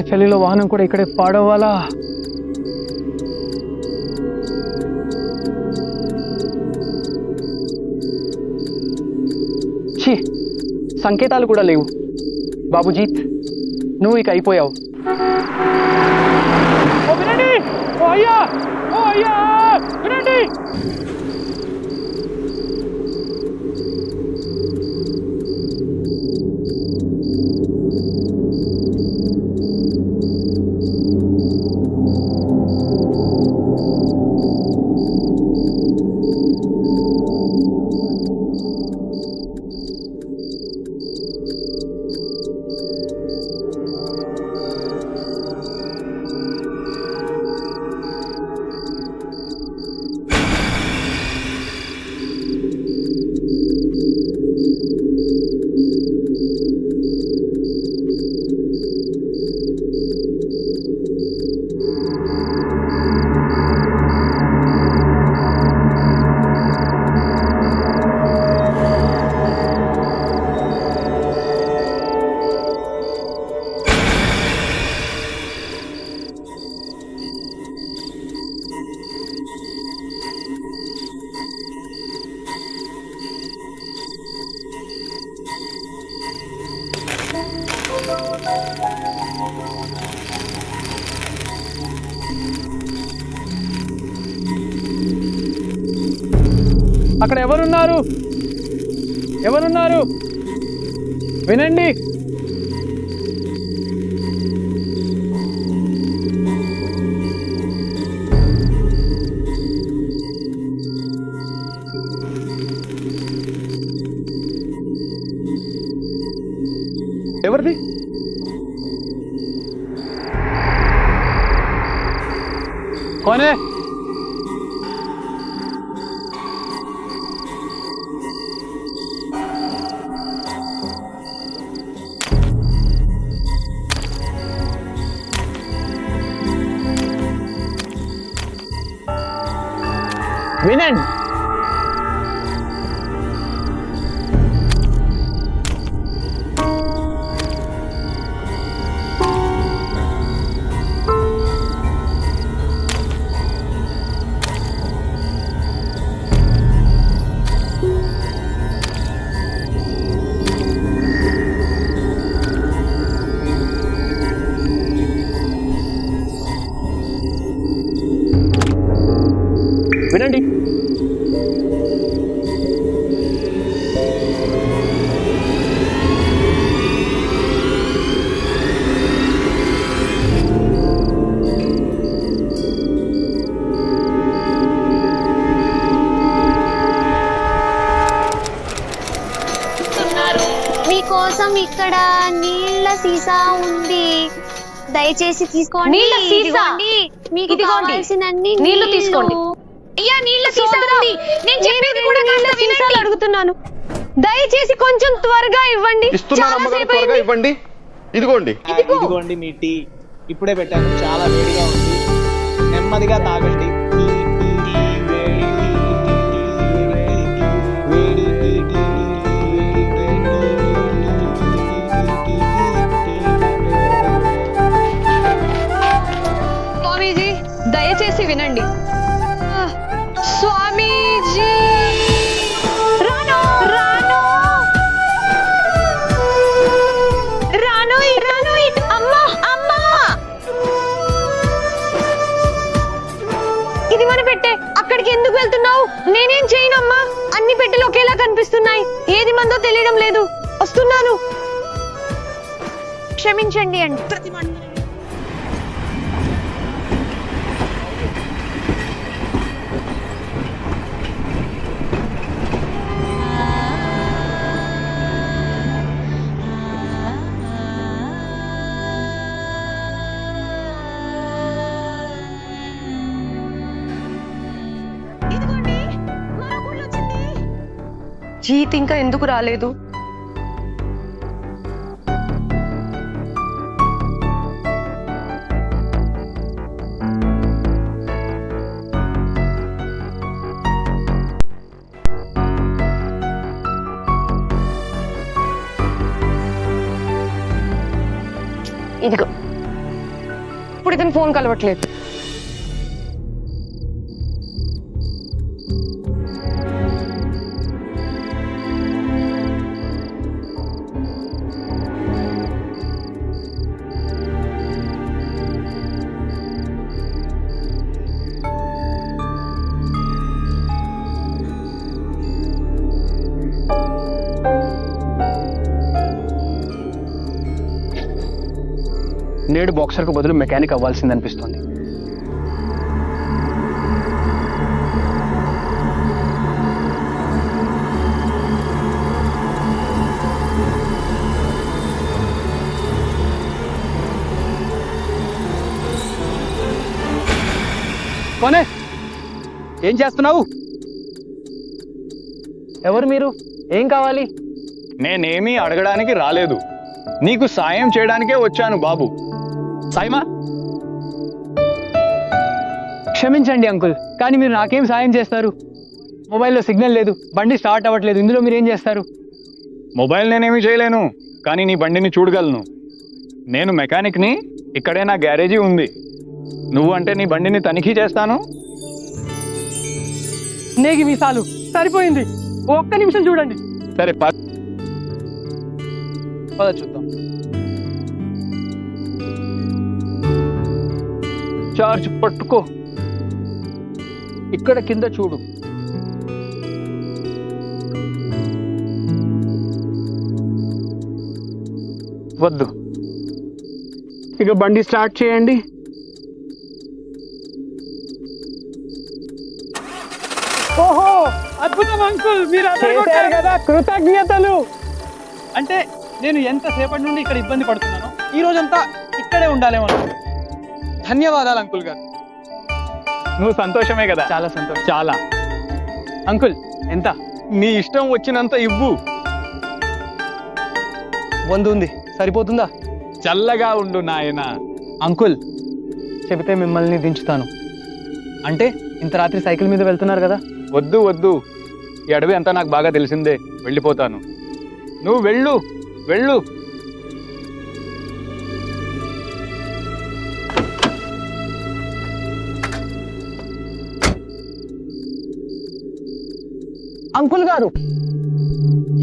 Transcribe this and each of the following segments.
చలిలో వాహనం కూడా ఇక్కడే పాడవాలా? ఛీ, సంకేతాలు కూడా లేవు. బాబుజీత్, నువ్వు ఇక అయిపోయావు. ఓ వినండి, ఓ అయ్యా, ఓ అయ్యా, వినండి. అక్కడ ఎవరున్నారు? ఎవరున్నారు? వినండి. ఎవరిది? कौन है? विनन వినండి. మీకోసం ఇక్కడ నీళ్ళ సీసా ఉంది, దయచేసి తీసుకోండి. నీళ్ళ సీసా? మీకు కావాల్సినన్ని నీళ్లు తీసుకోండి. అయ్యా, నీళ్ళ సీసా ఉంది. నేను చెప్పేది కూడా కాస్త వినండి. అడుగుతున్నాను, దయచేసి కొంచెం త్వరగా ఇవ్వండి. ఇస్తున్నాను అమ్మగారు, త్వరగా ఇవ్వండి. ఇదిగోండి. ఇదిగోండి మీ టీ, ఇప్పుడే పెట్టాను, చాలా వేడిగా ఉంది, నెమ్మదిగా తాగండి. స్వామీజీ, దయచేసి వినండి. స్వామీజీ, రాను రాను రాను రాను అమ్మా అమ్మా, ఇది మన పెట్టే. అక్కడికి ఎందుకు వెళ్తున్నావు? నేనేం చేయనమ్మా, అన్ని పెట్టెలు ఒకేలా కనిపిస్తున్నాయి, ఏది మందో తెలియడం లేదు. వస్తున్నాను, క్షమించండి అండి. జీత్ ఇంకా ఎందుకు రాలేదు? ఇదిగో ఇప్పుడు ఇతను ఫోన్ కలవట్లేదు. నేడు బాక్సర్కు బదులు మెకానిక్ అవ్వాల్సింది అనిపిస్తుంది. కొనే ఏం చేస్తున్నావు? ఎవరు మీరు? ఏం కావాలి? నేనేమీ అడగడానికి రాలేదు, నీకు సాయం చేయడానికే వచ్చాను బాబు. సాయమా? క్షమించండి అంకుల్, కానీ మీరు నాకేం సాయం చేస్తారు? మొబైల్లో సిగ్నల్ లేదు, బండి స్టార్ట్ అవ్వట్లేదు, ఇందులో మీరు ఏం చేస్తారు? మొబైల్ నేనేమీ చేయలేను, కానీ నీ బండిని చూడగలను. నేను మెకానిక్ని, ఇక్కడే నా గ్యారేజీ ఉంది. నువ్వు అంటే నీ బండిని తనిఖీ చేస్తాను. నేగి మీసాలు సరిపోయింది, ఒక్క నిమిషం చూడండి. సరే పద చూద్దాం. చార్జ్ పట్టుకో, ఇక్కడ కింద చూడు. వద్దు, ఇక బండి స్టార్ట్ చేయండి. ఓహో, అద్భుతం అంకుల్, మీరు చేశారు కదా, కృతజ్ఞతలు. అంటే నేను ఎంతసేపటి నుండి ఇక్కడ ఇబ్బంది పడుతున్నాను, ఈ రోజంతా ఇక్కడే ఉండాలేమో. ధన్యవాదాలు అంకుల్ గారు. నువ్వు సంతోషమే కదా? చాలా సంతోషం. చాలా. అంకుల్ ఎంత? నీ ఇష్టం వచ్చినంత ఇవ్వు. 100 ఉంది, సరిపోతుందా? చల్లగా ఉండు నాయనా. అంకుల్ చెబితే మిమ్మల్ని దించుతాను. అంటే ఇంత రాత్రి సైకిల్ మీద వెళ్తున్నారు కదా? వద్దు వద్దు, ఈ అడవి అంతా నాకు బాగా తెలిసిందే, వెళ్ళిపోతాను. నువ్వు వెళ్ళు వెళ్ళు. అంకుల్ గారు,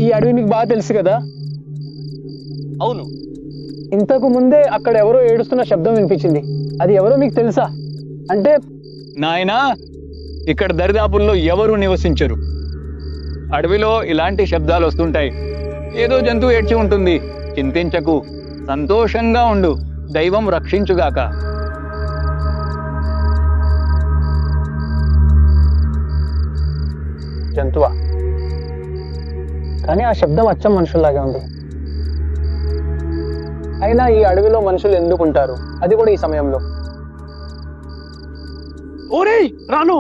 ఈ అడవి మీకు బాగా తెలుసు కదా? అవును. ఇంతకు ముందే అక్కడ ఎవరో ఏడుస్తున్న శబ్దం వినిపించింది, అది ఎవరో మీకు తెలుసా? అంటే నాయనా, ఇక్కడ దరిదాపుల్లో ఎవరు నివసించరు. అడవిలో ఇలాంటి శబ్దాలు వస్తుంటాయి, ఏదో జంతువు ఏడ్చి ఉంటుంది. చింతించకు, సంతోషంగా ఉండు, దైవం రక్షించుగాక. జంతువా? కానీ ఆ శబ్దం అచ్చం మనుషుల్లాగే ఉంది. అయినా ఈ అడవిలో మనుషులు ఎందుకుంటారు, అది కూడా ఈ సమయంలో? ఓరేయ్ రాను.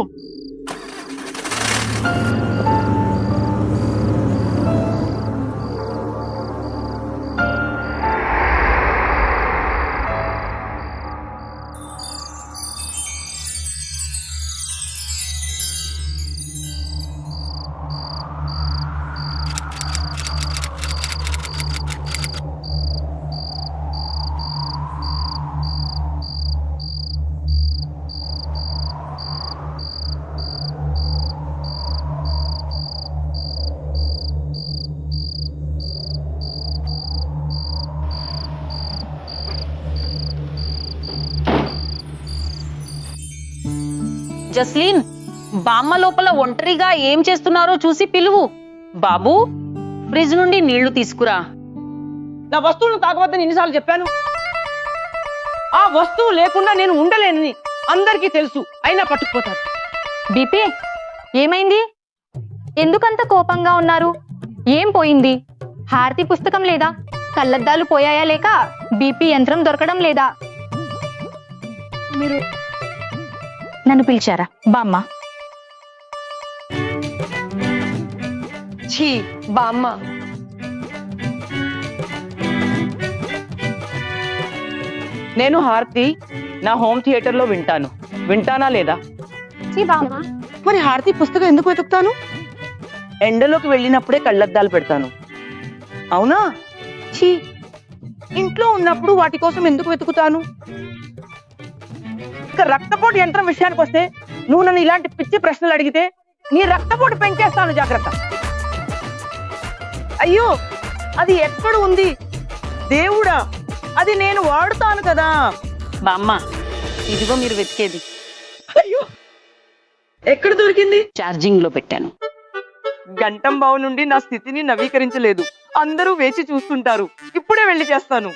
జస్లీన్, బామ్మ లోపల ఒంటరిగా ఏం చేస్తున్నారో చూసి పిలువు. బాబు, ఫ్రిడ్జ్ నుండి నీళ్లు తీసుకురా. నా వస్తువులను తాగవద్దని ఎన్నిసార్లు చెప్పాను? ఆ వస్తువు లేకుండా నేను ఉండలేనని అందరికీ తెలుసు, అయినా పట్టుకుపోతారు. బీపీ ఏమైంది? ఎందుకంత కోపంగా ఉన్నారు? ఏం పోయింది? హారతి పుస్తకం లేదా? కళ్ళద్దాలు పోయాయా, లేక బీపీ యంత్రం దొరకడం లేదా? మీరు నన్ను పిలిచారా బామ్మ? ఛీ బామ్మ, నేను హారతి నా హోమ్ థియేటర్ లో వింటానా లేదా? మరి హారతి పుస్తకం ఎందుకు వెతుకుతాను? ఎండలోకి వెళ్ళినప్పుడే కళ్ళద్దాలు పెడతాను, అవునా? ఛీ, ఇంట్లో ఉన్నప్పుడు వాటి కోసం ఎందుకు వెతుకుతాను? ఇక రక్తపోటు యంత్రం విషయానికి వస్తే నువ్వు నన్ను ఇలాంటి పిచ్చి ప్రశ్నలు అడిగితే నీ రక్తపోటు పెంచేస్తాను, జాగ్రత్త. అయ్యో, అది ఎక్కడ ఉంది దేవుడా? అది నేను వాడుతాను కదా. బామ్మ, ఇదిగో మీరు వెతికేది. అయ్యో, ఎక్కడ దొరికింది? ఛార్జింగ్ లో పెట్టాను. గంటం బావు నుండి నా స్థితిని నవీకరించలేదు. అందరూ వేచి చూస్తుంటారు. ఇప్పుడే వెళ్ళి చేస్తాను.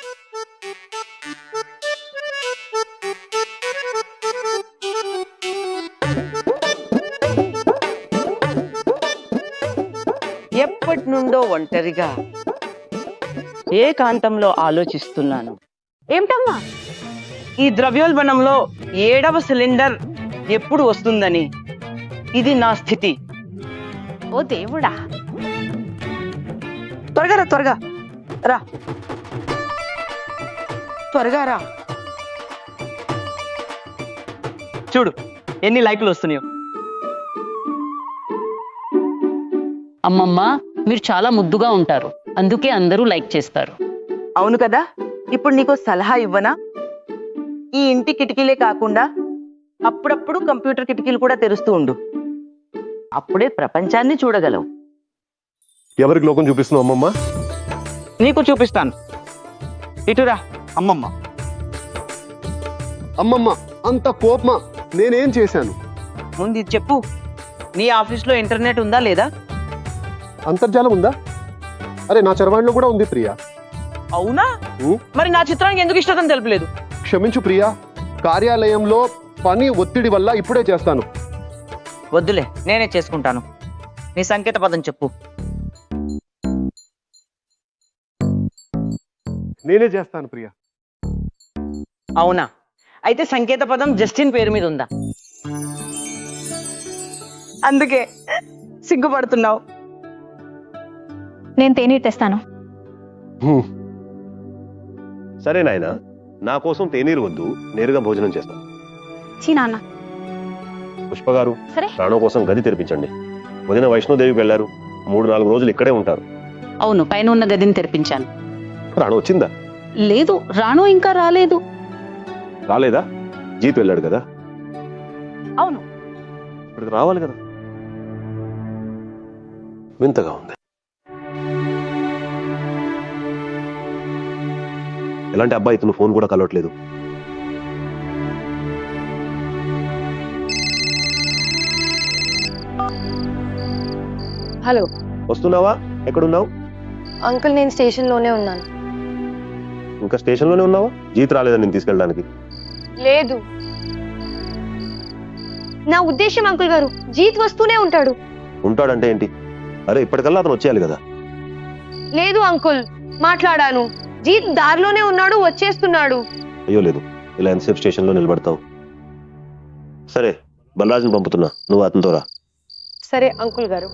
ఎప్పటి నుండో ఒంటరిగా ఏకాంతంలో ఆలోచిస్తున్నాను. ఏమిటమ్మా? ఈ ద్రవ్యోల్బణంలో 7వ సిలిండర్ ఎప్పుడు వస్తుందని. ఇది నా స్థితి. ఓ దేవుడా. త్వరగా రా, త్వరగా రా, త్వరగా రా. చూడు ఎన్ని లైకులు వస్తున్నాయో. అమ్మమ్మ, మీరు చాలా ముద్దుగా ఉంటారు, అందుకే అందరూ లైక్ చేస్తారు. అవును కదా. ఇప్పుడు నీకు సలహా ఇవ్వనా? ఈ ఇంటి కిటికీలే కాకుండా అప్పుడప్పుడు కంప్యూటర్ కిటికీలు కూడా తెరుస్తూ ఉండు. అప్పుడే ప్రపంచాన్ని చూడగలవు. ఎవరికి లోకం చూపిస్తున్నావు అమ్మమ్మ? నీకు చూపిస్తాను. ఇటురా. అమ్మమ్మ అమ్మమ్మ అంత కోపమా? నేనేం చేశాను? ముందు ఇది చెప్పు, నీ ఆఫీస్లో ఇంటర్నెట్ ఉందా లేదా? అంతర్జాలం ఉందా? అరే, నా చరవాణిలో కూడా ఉంది ప్రియా. అవునా? మరి నా చిత్రానికి ఎందుకు ఇష్టం తెలుపలేదు? క్షమించు ప్రియా, కార్యాలయంలో పని ఒత్తిడి వల్ల ఇప్పుడే చేస్తాను. వద్దులే, నేనే చేసుకుంటాను. నీ సంకేత పదం చెప్పు. నేనే చేస్తాను ప్రియా. అవునా? అయితే సంకేత పదం జస్టిన్ పేరు మీద ఉందా? అందుకే సిగ్గుపడుతున్నావు. నేను తేనీరు తెస్తాను. సరే నాయనా, నా కోసం తేనీరు వద్దు, నేరుగా భోజనం చేస్తాను. చీ నాన్న. పుష్ప గారు, సరే. రాణు కోసం గది తెరిపించండి. వదిన వైష్ణోదేవికి వెళ్లారు, 3-4 రోజులు ఇక్కడే ఉంటారు. అవును, పైన ఉన్న గదిని తెరిపించాను. రాణు వచ్చిందా? లేదు, రాణు ఇంకా రాలేదు. రాలేదా? జీత్ వెళ్ళాడు కదా. అవును. ఇక్కడికి రావాలి కదా. వింతగా ఉంది. ఎలాంటి అబ్బాయి ఇతను? ఫోన్ కూడా కలవట్లేదు. హలో. వస్తున్నావా? ఎక్కడున్నావు? అంకుల్, నేను స్టేషన్ లోనే ఉన్నాను. ఇంకా స్టేషన్ లోనే ఉన్నావా? జీత్ రాలేదా నేను తీసుకెళ్ళడానికి? లేదు. నా ఉద్దేశం అంకుల్ గారు, జీత్ వస్తూనే ఉంటాడు. ఉంటాడంటే ఏంటి? అరే, ఇప్పటికల్లా అతను వచ్చేయాలి కదా. లేదు అంకుల్, మాట్లాడాను. జీత్ దారిలోనే ఉన్నాడు, వచ్చేస్తున్నాడు. అయ్యో లేదు, ఇలా ఎంతసేపు స్టేషన్ లో నిలబడతావు? సరే, బలరాజుని పంపుతున్నా, నువ్వు అతనితో రా. సరే అంకుల్ గారు.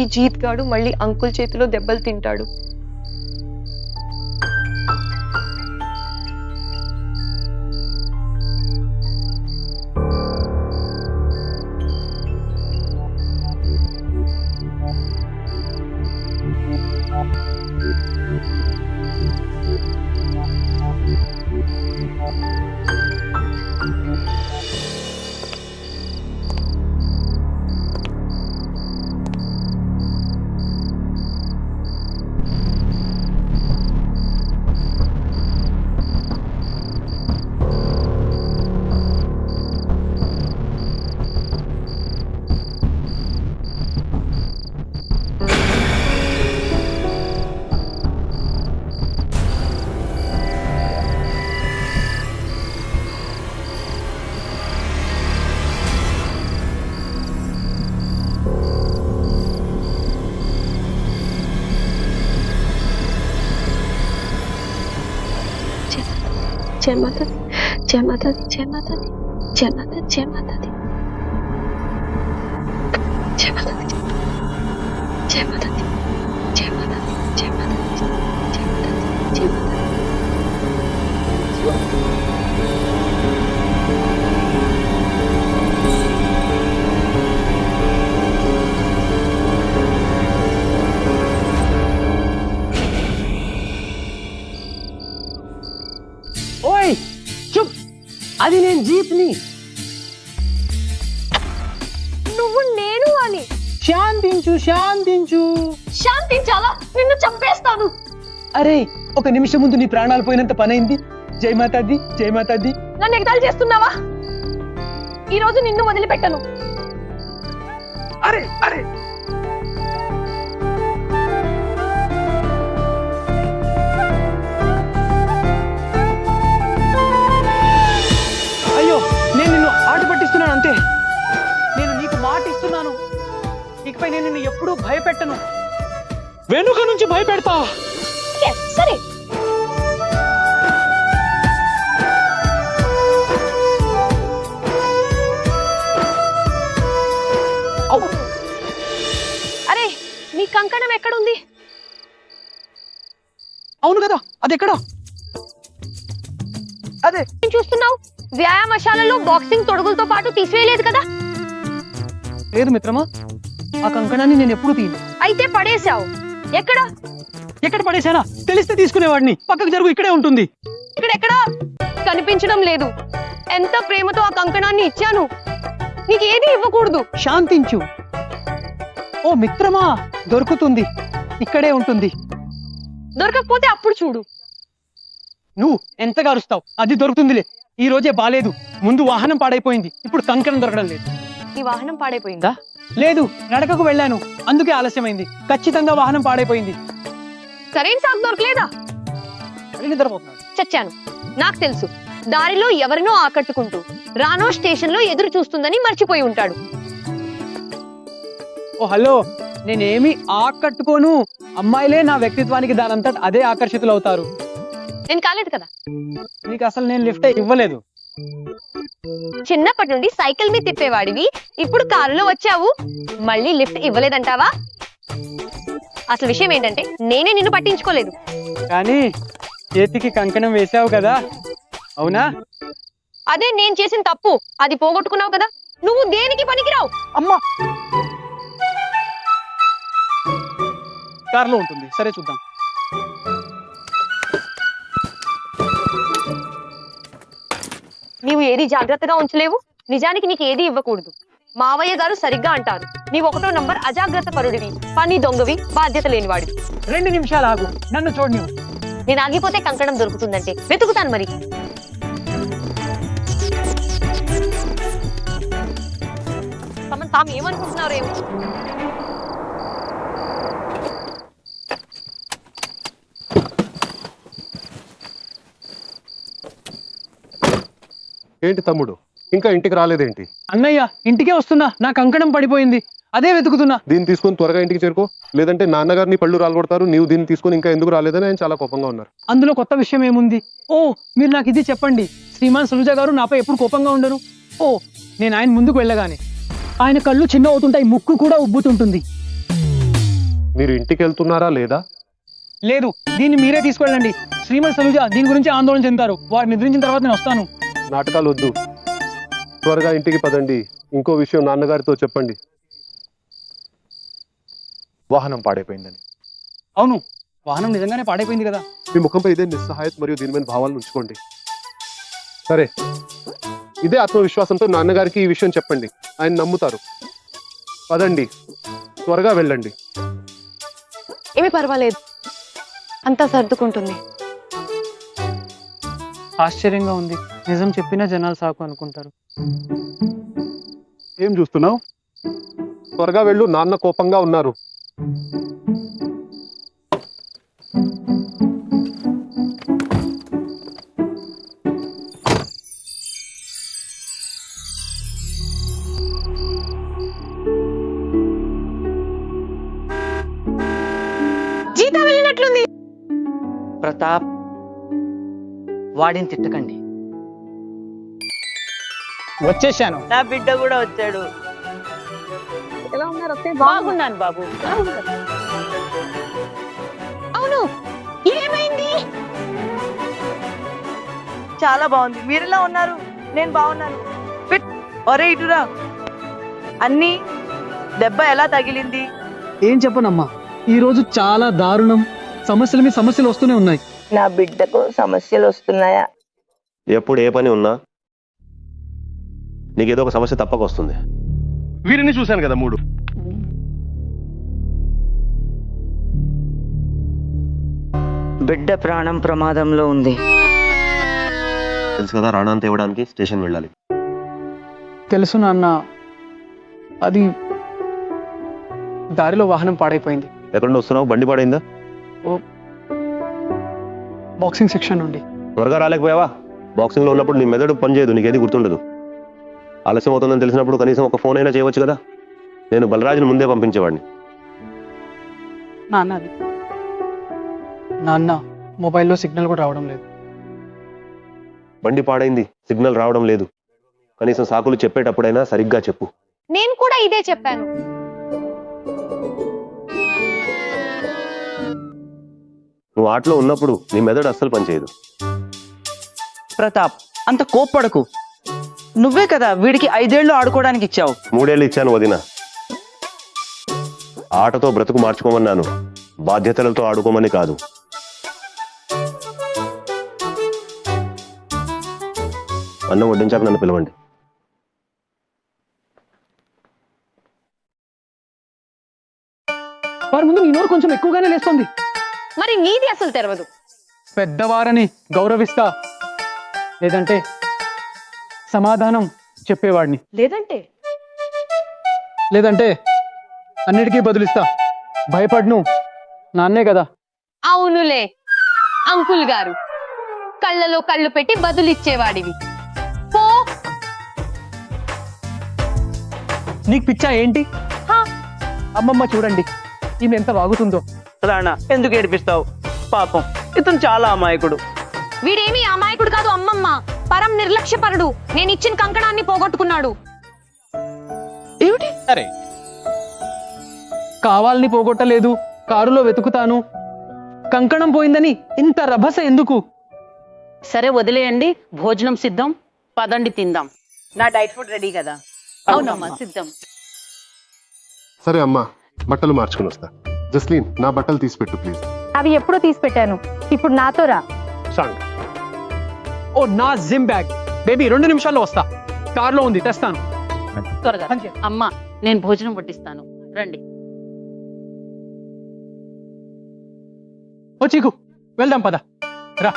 ఈ జీత్ గాడు మళ్ళీ అంకుల్ చేతిలో దెబ్బలు తింటాడు. जय माता दी, जय माता दी, जय माता दी, जय माता, जय माता दी, जय माता दी, जय माता दी, जय माता दी, जय माता दी, जय माता दी, जय माता दी। అది నేను జీప్ని. నువ్వు నేను అని శాంతించు శాంతించు. శాంతించాలా? నిన్ను చంపేస్తాను. అరే ఒక నిమిషం ముందు నీ ప్రాణాలు పోయినంత పనైంది. జై మాతాది జై మాతాది. నన్ను ఎగతాళి చేస్తున్నావా? ఈ రోజు నిన్ను వదిలిపెట్టను. అరే అరే అయ్యో నేను నిన్ను ఆట పట్టిస్తున్నాను అంతే. నేను నీకు మాట ఇస్తున్నాను, ఇకపై నేను నిన్ను ఎప్పుడూ భయపెట్టను. వెనుక నుంచి భయపెడతా. సరే. అరే నీ కంకణం ఎక్కడుంది? అవును కదా, అది ఎక్కడ? అదే ఏం చూస్తున్నావు? వ్యాయామశాలలో బాక్సింగ్ తొడుగులతో పాటు తీసివేయలేదు కదా? లేదు మిత్రమా, ఆ కంకణాన్ని నేను ఎప్పుడు తీయను. అయితే పడేశావు. ఎక్కడ? ఎక్కడ పడేశానా? తెలిస్తే తీసుకునేవాడిని. పక్కకు జరుగు, ఇక్కడే ఉంటుంది. ఇక్కడెక్కడా కనిపించడం లేదు. ఎంత ప్రేమతో ఆ కంకణాన్ని ఇచ్చాను. నీకు ఏది ఇవ్వకూడదు. శాంతించు. ఓ మిత్రమా, దొరుకుతుంది, ఇక్కడే ఉంటుంది. దొరకకపోతే అప్పుడు చూడు. నువ్వు ఎంతగా అరుస్తావు, అది దొరుకుతుందిలే. ఈ రోజే బాలేదు. ముందు వాహనం పాడైపోయింది, ఇప్పుడు కంకణం దొరకడం లేదు. ఈ వాహనం పాడైపోయిందా? లేదు, నడకకు వెళ్ళాను, అందుకే ఆలస్యమైంది. ఖచ్చితంగా వాహనం పాడైపోయింది. సరైన సాగు దొరకలేదా? నిద్రపోతున్నాడు. చచ్చాను. నాకు తెలుసు, దారిలో ఎవరినో ఆకట్టుకుంటూ రానో స్టేషన్ లో ఎదురు చూస్తుందని మర్చిపోయి ఉంటాడు. ఓ హలో, నేనేమి ఆకట్టుకోను. అమ్మాయిలే నా వ్యక్తిత్వానికి దానంతట అదే ఆకర్షితులు అవుతారు. నేను కాలేదు కదా. నీకు అసలు నేను లిఫ్ట్ ఇవ్వలేదు. చిన్నప్పటి నుండి సైకిల్ మీద తిప్పేవాడివి, ఇప్పుడు కారులో వచ్చావు, మళ్ళీ లిఫ్ట్ ఇవ్వలేదంటావా? అసలు విషయం ఏంటంటే నేనే నిన్ను పట్టించుకోలేదు. కానీ చేతికి కంకణం వేసావు కదా, అవునా? అదే నేను చేసిన తప్పు. అది పోగొట్టుకున్నావు కదా. నువ్వు దేనికి పనికిరావు. అమ్మా, కారులో ఉంటుంది. సరే చూద్దాం. నీవు ఏది జాగ్రత్తగా ఉంచలేవు. నిజానికి నీకు ఏది ఇవ్వకూడదు. మావయ్య గారు సరిగ్గా అంటారు, నీవు 1వ నంబర్ అజాగ్రత్త పరుడివి, పని దొంగవి, బాధ్యత లేనివాడివి. 2 నిమిషాలు ఆగు, నన్ను చూడని. నేను ఆగిపోతే కంకణం దొరుకుతుందంటే వెతుకుతాను మరి. తాము ఏమనుకుంటున్నారేమో. ఏంటి తమ్ముడు, ఇంకా ఇంటికి రాలేదేంటి? అన్నయ్య, ఇంటికే వస్తున్నా. నా కంకణం పడిపోయింది, అదే వెతుకుతున్నా. దీన్ని తీసుకొని త్వరగా ఇంటికి చేరుకో, లేదంటే నాన్నగారిని పళ్ళు రాలగొడతారు. నీవు దీన్ని తీసుకొని ఇంకా ఎందుకు రాలేదని ఆయన చాలా కోపంగా ఉన్నారు. అందులో కొత్త విషయం ఏముంది? ఓ, మీరు నాకు ఇది చెప్పండి. శ్రీమాన్ సులుజ గారు నాపై ఎప్పుడు కోపంగా ఉండరు. ఓ, నేను ఆయన ముందుకు వెళ్ళగానే ఆయన కళ్ళు చిన్న అవుతుంటాయి, ముక్కు కూడా ఉబ్బుతుంటుంది. మీరు ఇంటికి వెళ్తున్నారా లేదా? లేదు, దీన్ని మీరే తీసుకెళ్ళండి. శ్రీమతి సలుజ దీని గురించి ఆందోళన చెందారు. వారు నిద్రించిన తర్వాత నేను వస్తాను. నాటకాలు వద్దు, త్వరగా ఇంటికి పదండి. ఇంకో విషయం నాన్నగారితో చెప్పండి. వాహనం పాడైపోయిందని. అవును, వాహనం నిజంగానే పాడైపోయింది కదా. మీ ముఖంపై ఇదే నిస్సహాయత మరియు దీని మీద భావాలను ఉంచుకోండి. సరే, ఇదే ఆత్మవిశ్వాసంతో నాన్నగారికి ఈ విషయం చెప్పండి, ఆయన నమ్ముతారు. పదండి, త్వరగా వెళ్ళండి. ఏమీ పర్వాలేదు, అంతా సర్దుకుంటుంది. ఆశ్చర్యంగా ఉంది. నిజం చెప్పినా జనాలు సాకు అనుకుంటారు. ఏం చూస్తున్నావు? త్వరగా వెళ్ళు, నాన్న కోపంగా ఉన్నారు. జీతా వెళ్ళినట్లుంది. ప్రతాప్, వాడిని తిట్టకండి. వచ్చేసాను. నా బిడ్డ కూడా వచ్చాడు. ఎలా ఉన్నారు? బాగున్నాను బాబు. అవును, ఏమైంది? చాలా బాగుంది. మీరెలా ఉన్నారు? నేను బాగున్నాను. ఒరే ఇటురా. అన్ని దెబ్బ ఎలా తగిలింది? ఏం చెప్పనమ్మా, ఈ రోజు చాలా దారుణం. సమస్యల మీద సమస్యలు వస్తూనే ఉన్నాయి. నా బిడ్డకు సమస్యలు వస్తున్నాయా? ఎప్పుడు ఏ పని ఉన్నా నీకేదో ఒక సమస్య తప్పక వస్తుంది. వీరిని చూశాను కదా 3. బిడ్డ ప్రాణం ప్రమాదంలో ఉంది. తెలుసు కదా, రాణాన్ని తేవడానికి స్టేషన్ వెళ్ళాలి. తెలుసు నాన్న, అది దారిలో వాహనం పాడైపోయింది. ఎక్కడ నుండి వస్తున్నావు? బండి పాడైందా? బాక్సింగ్ సెక్షన్ నుండి. త్వరగా రాలేకపోయావా? బాక్సింగ్లో ఉన్నప్పుడు నీ మెదడు పనిచేయదు, నీకేది గుర్తుండదు. ఆలస్యం అవుతుందని తెలిసినప్పుడు కనీసం ఒక ఫోన్ అయినా చేయవచ్చు కదా. నేను బలరాజుని ముందే పంపించేవాడిని. నాన్న మొబైల్లో సిగ్నల్ కూడా రావడం లేదు. బండి పాడైంది, సిగ్నల్ రావడం లేదు. కనీసం సాకులు చెప్పేటప్పుడైనా సరిగ్గా చెప్పు. నేను కూడా ఇదే చెప్పాను. నువ్వు ఆటలో ఉన్నప్పుడు నీ మెదడు అస్సలు పనిచేయదు. ప్రతాప్, అంత కోప్పడకు. నువ్వే కదా వీడికి 5 ఏళ్ళు ఆడుకోవడానికి ఇచ్చావు. 3 ఏళ్ళు ఇచ్చాను వదిన. ఆటతో బ్రతుకు మార్చుకోమన్నాను, బాధ్యతలతో ఆడుకోమని కాదు. అన్నం వడ్డించాక నన్ను పిలవండి. వారి ముందు నీ నోరు కొంచెం ఎక్కువగానే లేస్తుంది. మరి నీది అసలు తెరవదు. పెద్దవారని గౌరవిస్తా, లేదంటే సమాధానం చెప్పేవాడిని, లేదంటే అన్నిటికీ బదులిస్తా. భయపడ్ను, నాన్నే కదా. అవునులే అంకుల్ గారు, కళ్ళలో కళ్ళు పెట్టి బదులిచ్చేవాడివి. పో. నీకు పిచ్చా ఏంటి? అమ్మమ్మ చూడండి, ఈమె ఎంత వాగుతుందో. రాణా, ఎందుకు ఏడిపిస్తావు? పాపం, ఇతను చాలా అమాయకుడు. వీడేమీ అమాయకుడు కాదు అమ్మమ్మ, పరం నిర్లక్ష్యపరుడు. నేను ఇచ్చిన కంకణాన్ని పోగొట్టుకున్నాడు. ఏమిటి? సరే, కావాలని పోగొట్టలేదు, కారులో వెతుకుతాను. కంకణం పోయిందని ఇంత రభస ఎందుకు? సరే వదిలేయండి, భోజనం సిద్ధం, పదండి తిందాం. నా డైట్ ఫుడ్ రెడీ కదా? అవునమ్మా, సిద్ధం. సరే అమ్మా, బట్టలు మార్చుకుని వస్తా. జస్లీన్, నా బట్టలు తీసిపెట్టు ప్లీజ్. అవి ఎప్పుడో తీసి పెట్టాను, ఇప్పుడు నాతో రా. షాంగ్. ఓ నా జిమ్ బ్యాగ్. బేబీ 2 నిమిషాల్లో వస్తా, కార్లో ఉంది, తెస్తాను. త్వరగా. అమ్మా, నేను భోజనం వడ్డిస్తాను, రండి. ఓ చీకు, వెళ్దాం పద, రా.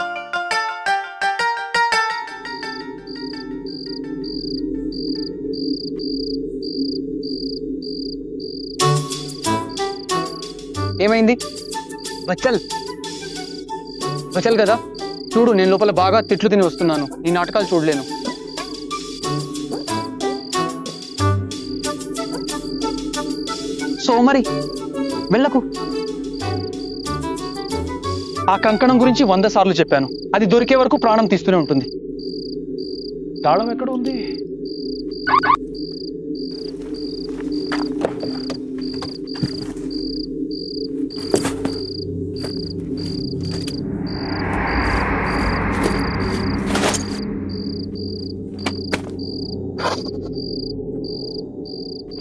ఏమైంది? వచ్చల్ వచ్చల్ కదా, చూడు నేను లోపల బాగా తిట్లు తిని వస్తున్నాను. నీ నాటకాలు చూడలేను. సోమరి, వెళ్ళకు. ఆ కంకణం గురించి 100 సార్లు చెప్పాను, అది దొరికే వరకు ప్రాణం తీస్తూనే ఉంటుంది. తాళం ఎక్కడ ఉంది?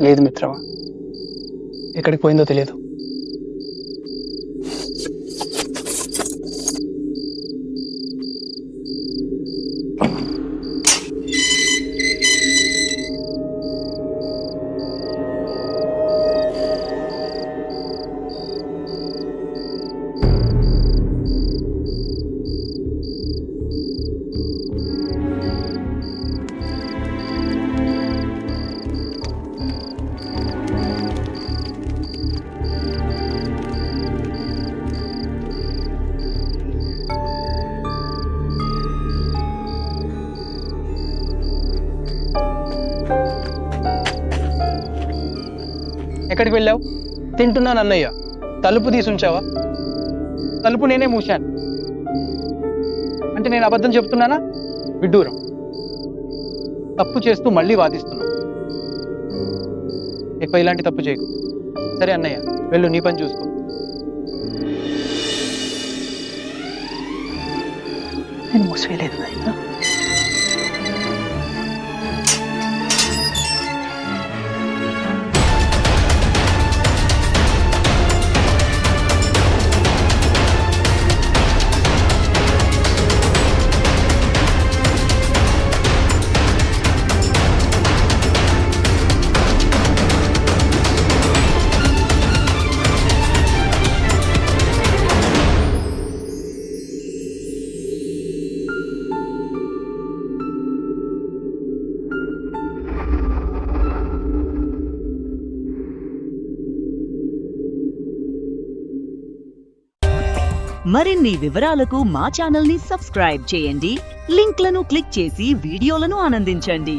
లేదు మిత్రమా, ఎక్కడికి పోయిందో తెలియదు. ఎక్కడికి వెళ్ళావు? తింటున్నాను అన్నయ్య. తలుపు తీసుంచావా? తలుపు నేనే మూశాను. అంటే నేను అబద్ధం చెప్తున్నానా? విడ్డూరం. తప్పు చేస్తూ మళ్ళీ వాదిస్తున్నావు. ఎక్కువ ఇలాంటి తప్పు చేయకు. సరే అన్నయ్య, వెళ్ళు, నీ పని చూసుకో. నేను మూసివేయలేదు నాయనా. మరిన్ని వివరాలకు మా ఛానల్ ని సబ్స్క్రైబ్ చేయండి, లింక్లను క్లిక్ చేసి వీడియోలను ఆనందించండి.